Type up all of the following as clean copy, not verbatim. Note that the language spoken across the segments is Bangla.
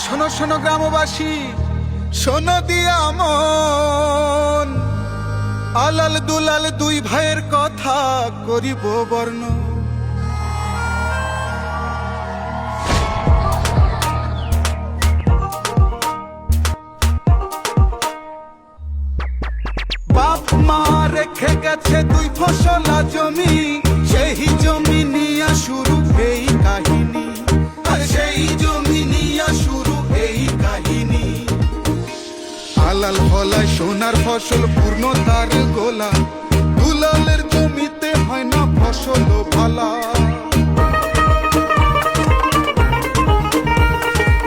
শোনো শোনো গ্রামবাসী, শোনো দিয়া মন, আলাল দুলাল দুই ভাইয়ের কথা করিব বর্ণ। বাপ মা রেখে গেছে দুই ফসলা জমি, সেই জমি নিয়া শুরু এই কাহিনী, আর সেই জমি নিয়া শুরু এই কাহিনী। আলাল ফলায় সোনার ফসল পূর্ণ তার গোলা, দুলালের জমিতে হয় না ফসল ভালা।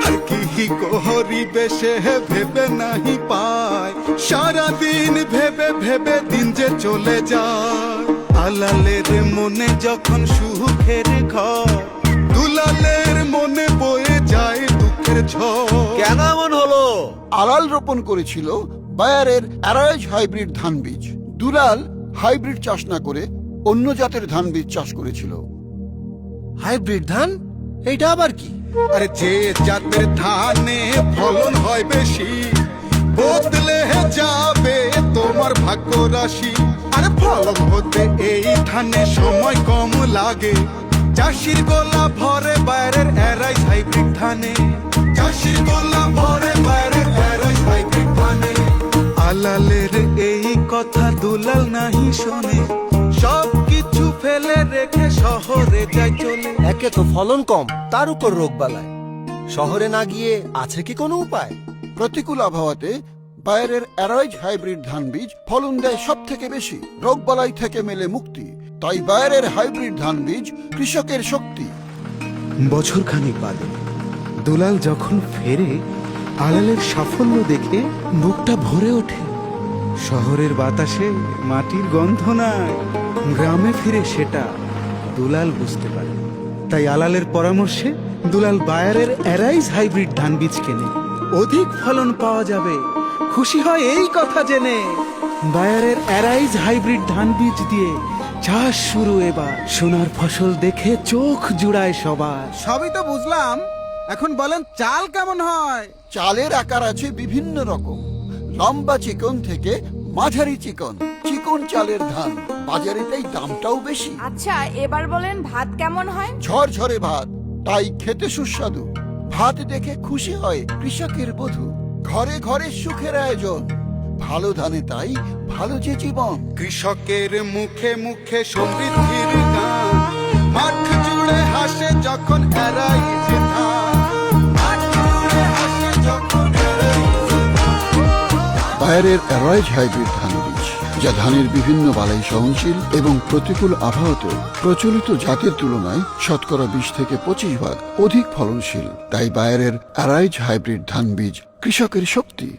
আর কি করিবে সে ভেবে নাহি পায়, সারাদিন ভেবে ভেবে দিন যে চলে যায়। আলালের মনে যখন সুখের ঘর, দুলালের মনে বয়ে যায় দুঃখের ঝড়। কেন এমন হলো? আলাল রোপণ করেছিল বায়ারের অ্যারাইজ হাইব্রিড ধান বীজ, দুলাল হাইব্রিড চাষ না করে অন্য জাতের ধান বীজ চাষ করেছিল। হাইব্রিড ধান? এইটা আবার কি? আরে যে জাতের ধানে ফলন হয় বেশি, বদলে যাবে তোমার ভাগ্য রাশি। আরে ফলন হতে এই ধানে সময় কম লাগে, চাষির গোলা ভরে বাইরের অ্যারাইজ হাইব্রিড ধানে, চাষির গোলা ভরে বাইরের অ্যারাইজ হাইব্রিড ধানে। আলালের এই কথা দুলাল নাহি শোনে, সব কিছু ফেলে রেখে শহরে যায় চলে। একে তো ফলন কম, তার উপর রোগ বালায়। শহরে না গিয়ে আছে কি কোনো উপায়? প্রতিকূল আবহাওয়াতে বায়ারের অ্যারাইজ হাইব্রিড ধান বীজ ফলন দেয় সব থেকে বেশি, রোগবালাই থেকে মেলে মুক্তি। তাই বায়ারের হাইব্রিড ধান বীজ কৃষকের শক্তি। বছর খানিক বাদে দুলাল যখন ফেরে, আলালের সাফল্য দেখে বুকটা ভরে ওঠে। শহরের বাতাসে মাটির গন্ধ নাই, গ্রামে ফিরে সেটা দুলাল বুঝতে পারে। তাই আলালের পরামর্শে দুলাল বায়ারের অ্যারাইজ হাইব্রিড ধান বীজ কেনে। অধিক ফলন পাওয়া যাবে, খুশি হয় এই কথা জেনে। বায়ারের অ্যারাইজ হাইব্রিড ধান বীজ দিয়ে চাষ শুরু এবার। সোনার ফসল দেখে চোখ জুড়ায় সবার। সবই তো বুঝলাম, এখন বলেন চাল কেমন হয়? চালের আকার আছে বিভিন্ন রকম, লম্বা চিকন থেকে মাঝারি চিকন। চিকন চালের ধান বাজারে তাই দামটাও বেশি। আচ্ছা এবার বলেন ভাত কেমন হয়? ঝরঝরে ভাত, তাই খেতে সুস্বাদু। ভাত দেখে খুশি হয় কৃষকের বধূ, ঘরে ঘরে সুখের আয়োজন। ভালো ধানে তাই ভালো যে জীবন। কৃষকের মুখে মুখে সমৃদ্ধির গান, মাঠ জুড়ে হাসে যখন অ্যারাইজ ধান, মাঠ জুড়ে হাসে যখন অ্যারাইজ ধান। বায়ারের অ্যারাইজ হাইব্রিড ধান বীজ, যা ধানের বিভিন্ন বালাই সহনশীল এবং প্রতিকূল আবহাওয়াতেও প্রচলিত জাতের তুলনায় শতকরা 20 থেকে 25 ভাগ অধিক ফলনশীল। তাই বায়ারের অ্যারাইজ হাইব্রিড ধান বীজ কৃষকের শক্তি।